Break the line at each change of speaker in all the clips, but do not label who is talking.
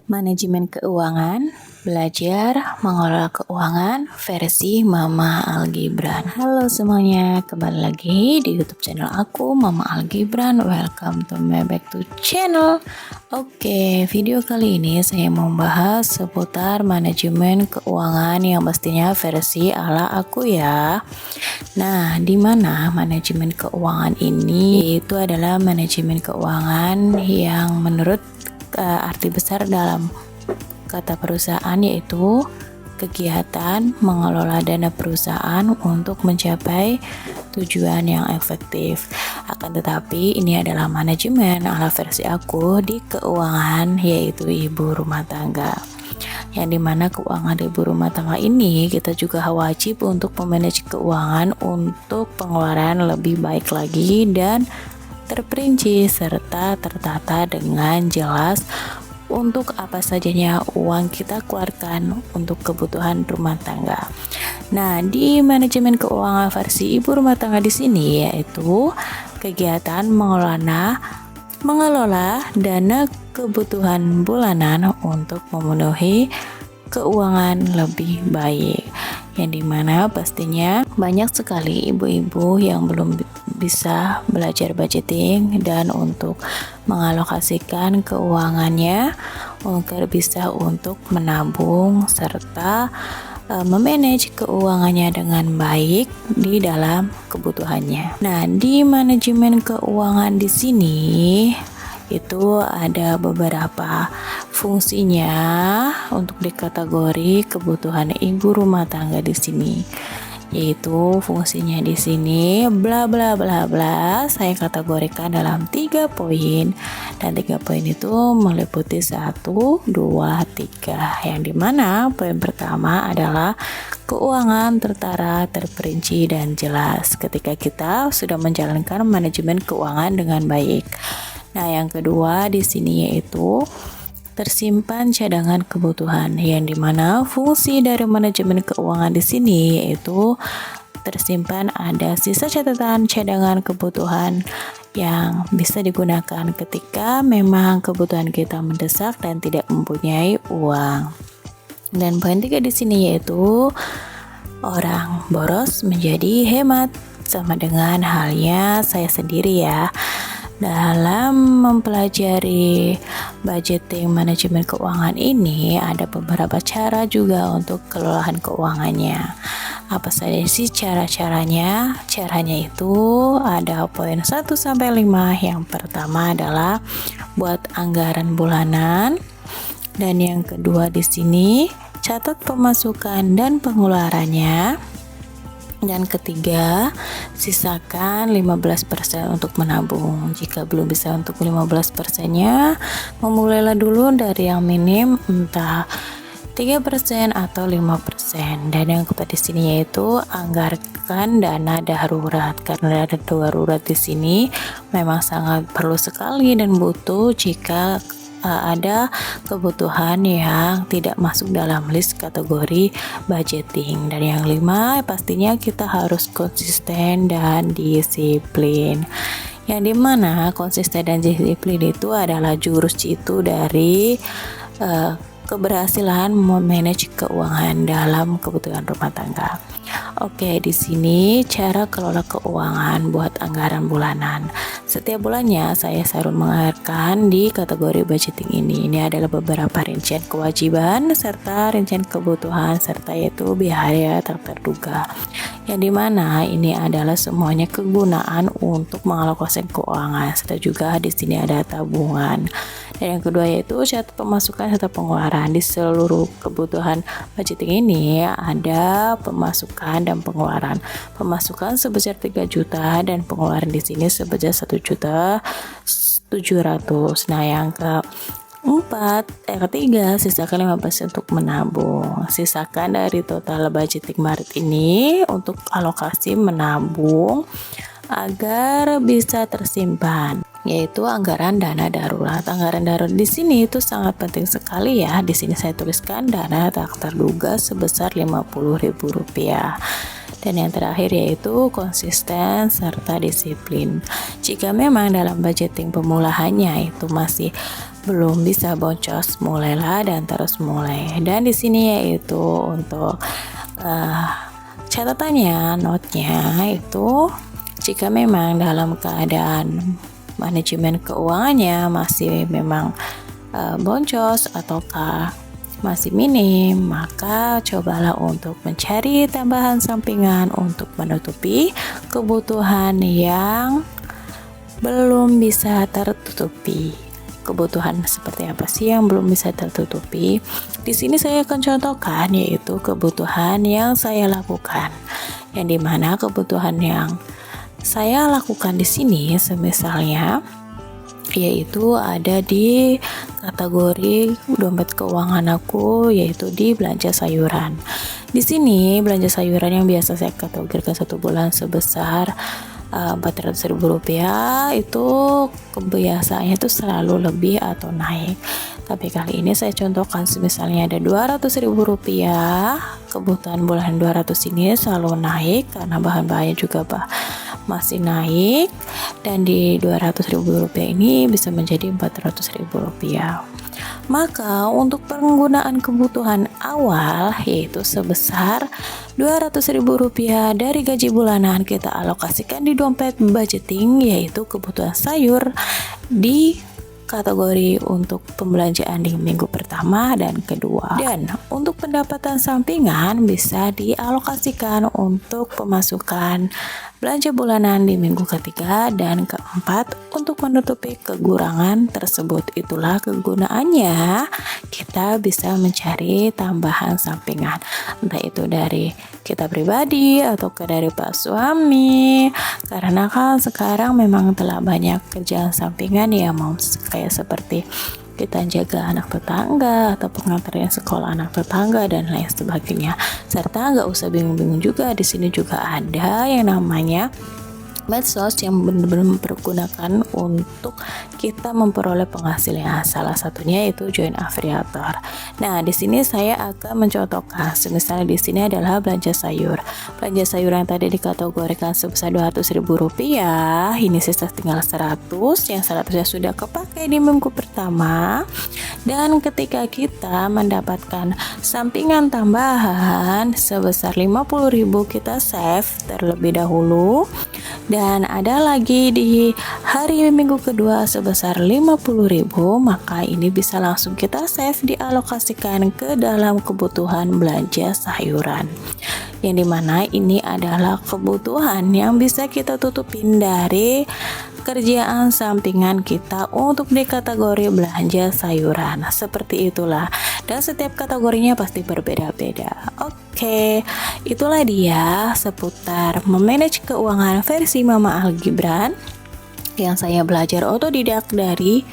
Manajemen keuangan, belajar mengelola keuangan versi Mama Algibran. Halo semuanya, kembali lagi di YouTube channel aku, Mama Algibran. Welcome to my back to channel. Oke, video kali ini saya mau membahas seputar manajemen keuangan yang pastinya versi ala aku ya. Nah, di mana manajemen keuangan ini itu adalah manajemen keuangan yang menurut arti besar dalam kata perusahaan yaitu kegiatan mengelola dana perusahaan untuk mencapai tujuan yang efektif. Akan tetapi ini adalah manajemen ala versi aku di keuangan yaitu ibu rumah tangga. Yang dimana keuangan ibu rumah tangga ini kita juga wajib untuk memanage keuangan untuk pengeluaran lebih baik lagi dan terperinci serta tertata dengan jelas untuk apa sajanya uang kita keluarkan untuk kebutuhan rumah tangga. Nah, di manajemen keuangan versi ibu rumah tangga di sini yaitu kegiatan mengelola dana kebutuhan bulanan untuk memenuhi keuangan lebih baik, yang dimana pastinya banyak sekali ibu-ibu yang belum bisa belajar budgeting dan untuk mengalokasikan keuangannya agar bisa untuk menabung serta memanage keuangannya dengan baik di dalam kebutuhannya. Nah, di manajemen keuangan di sini itu ada beberapa fungsinya untuk di kategori kebutuhan ibu rumah tangga di sini. Yaitu fungsinya di sini bla bla bla bla saya kategorikan dalam 3 poin, dan 3 poin itu meliputi 1, 2, 3, yang dimana poin pertama adalah keuangan tertara, terperinci dan jelas ketika kita sudah menjalankan manajemen keuangan dengan baik. Nah, yang kedua di sini yaitu tersimpan cadangan kebutuhan, yang dimana fungsi dari manajemen keuangan di sini yaitu tersimpan ada sisa catatan cadangan kebutuhan yang bisa digunakan ketika memang kebutuhan kita mendesak dan tidak mempunyai uang. Dan poin 3 di sini yaitu orang boros menjadi hemat, sama dengan halnya saya sendiri ya. Dalam mempelajari budgeting manajemen keuangan ini ada beberapa cara juga untuk kelolaan keuangannya. Apa saja sih cara-caranya? Caranya itu ada poin 1 sampai 5. Yang pertama adalah buat anggaran bulanan, dan yang kedua di sini catat pemasukan dan pengeluarannya. Dan ketiga, sisakan 15% untuk menabung. Jika belum bisa untuk 15%-nya, memulailah dulu dari yang minim entah 3% atau 5%. Dan yang keempat di sini yaitu anggarkan dana darurat. Karena dana darurat di sini memang sangat perlu sekali dan butuh jika ada kebutuhan yang tidak masuk dalam list kategori budgeting. Dan yang 5 pastinya kita harus konsisten dan disiplin, yang dimana konsisten dan disiplin itu adalah jurus jitu dari keberhasilan memanage keuangan dalam kebutuhan rumah tangga. Oke, di sini cara kelola keuangan buat anggaran bulanan. Setiap bulannya saya selalu menganggarkan di kategori budgeting ini. Ini adalah beberapa rincian kewajiban serta rincian kebutuhan serta yaitu biaya tak terduga. Yang dimana ini adalah semuanya kegunaan untuk mengalokasikan keuangan. Serta juga di sini ada tabungan. Dan yang kedua yaitu catat pemasukan serta pengeluaran. Di seluruh kebutuhan budgeting ini ada pemasukan dan pengeluaran. Pemasukan sebesar 3 juta dan pengeluaran di sini sebesar 1.700.000. Nah, yang ketiga, sisakan 15% untuk menabung. Sisakan dari total budgeting Maret ini untuk alokasi menabung agar bisa tersimpan, yaitu anggaran dana darurat. Anggaran darurat di sini itu sangat penting sekali ya. Di sini saya tuliskan dana tak terduga sebesar Rp50.000. Dan yang terakhir yaitu konsisten serta disiplin. Jika memang dalam budgeting pemulaannya itu masih belum bisa boncos, mulailah dan terus mulai. Dan di sini yaitu untuk catatannya, notnya itu jika memang dalam keadaan manajemen keuangannya masih memang boncos ataukah masih minim, maka cobalah untuk mencari tambahan sampingan untuk menutupi kebutuhan yang belum bisa tertutupi. Kebutuhan seperti apa sih yang belum bisa tertutupi? Di sini saya akan contohkan, yaitu kebutuhan yang saya lakukan. Yang dimana kebutuhan yang saya lakukan di sini semisalnya yaitu ada di kategori dompet keuangan aku, yaitu di belanja sayuran. Di sini belanja sayuran yang biasa saya kategorikan satu bulan sebesar Rp400.000 itu kebiasaannya itu selalu lebih atau naik. Tapi kali ini saya contohkan misalnya ada Rp200.000, kebutuhan bulan 200 ini selalu naik karena bahan-bahannya juga masih naik, dan di Rp200.000 ini bisa menjadi Rp400.000. Maka untuk penggunaan kebutuhan awal yaitu sebesar Rp200.000 dari gaji bulanan kita alokasikan di dompet budgeting, yaitu kebutuhan sayur di kategori untuk pembelanjaan di minggu pertama dan kedua. Dan untuk pendapatan sampingan bisa dialokasikan untuk pemasukan belanja bulanan di minggu ketiga dan keempat untuk menutupi kekurangan tersebut. Itulah kegunaannya kita bisa mencari tambahan sampingan, entah itu dari kita pribadi atau dari Pak suami, karena kan sekarang memang telah banyak kerjaan sampingan ya, mau kayak seperti kita jaga anak tetangga atau pengantaran sekolah anak tetangga dan lain sebagainya. Serta nggak usah bingung-bingung juga, di sini juga ada yang namanya medsos yang benar-benar mempergunakan untuk kita memperoleh penghasilan. Salah satunya itu join afiliator. Nah, di sini saya akan mencontohkan. Misalnya di sini adalah belanja sayur. Belanja sayur yang tadi dikategorikan sebesar Rp200.000, ini sisa tinggal 100, yang 100-nya sudah kepakai di minggu pertama. Dan ketika kita mendapatkan sampingan tambahan sebesar Rp50.000, kita save terlebih dahulu. Dan ada lagi di hari minggu kedua sebesar Rp50.000, maka ini bisa langsung kita save dialokasikan ke dalam kebutuhan belanja sayuran, yang dimana ini adalah kebutuhan yang bisa kita tutupin dari kerjaan sampingan kita untuk di kategori belanja sayuran. Seperti itulah, dan setiap kategorinya pasti berbeda-beda. Oke, itulah dia seputar memanage keuangan versi Mama Al Gibran yang saya belajar otodidak dari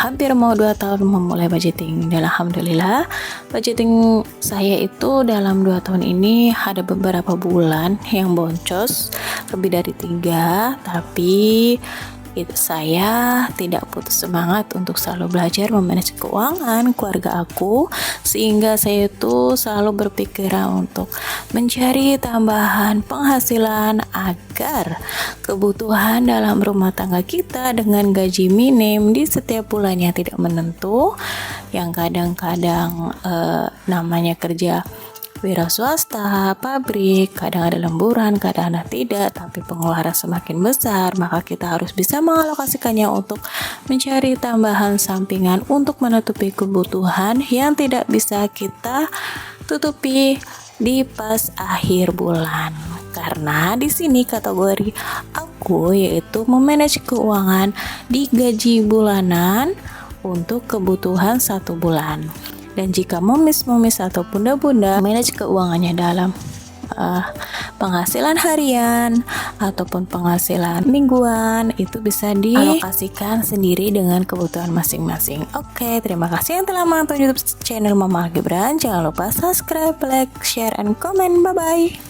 hampir mau 2 tahun memulai budgeting. Dan alhamdulillah budgeting saya itu dalam 2 tahun ini ada beberapa bulan yang boncos lebih dari 3, tapi saya tidak putus semangat untuk selalu belajar memanage keuangan keluarga aku, sehingga saya itu selalu berpikiran untuk mencari tambahan penghasilan agar kebutuhan dalam rumah tangga kita dengan gaji minim di setiap bulannya tidak menentu, yang kadang-kadang namanya kerja wira swasta, pabrik, kadang ada lemburan, kadang ada tidak, tapi pengeluaran semakin besar, maka kita harus bisa mengalokasikannya untuk mencari tambahan sampingan untuk menutupi kebutuhan yang tidak bisa kita tutupi di pas akhir bulan. Karena di sini kategori aku yaitu memanage keuangan di gaji bulanan untuk kebutuhan 1 bulan. Dan jika momis atau bunda-bunda manage keuangannya dalam penghasilan harian ataupun penghasilan mingguan, itu bisa dialokasikan sendiri dengan kebutuhan masing-masing. Oke, terima kasih yang telah menonton YouTube channel Mama Al Gibran. Jangan lupa subscribe, like, share, and comment. Bye-bye.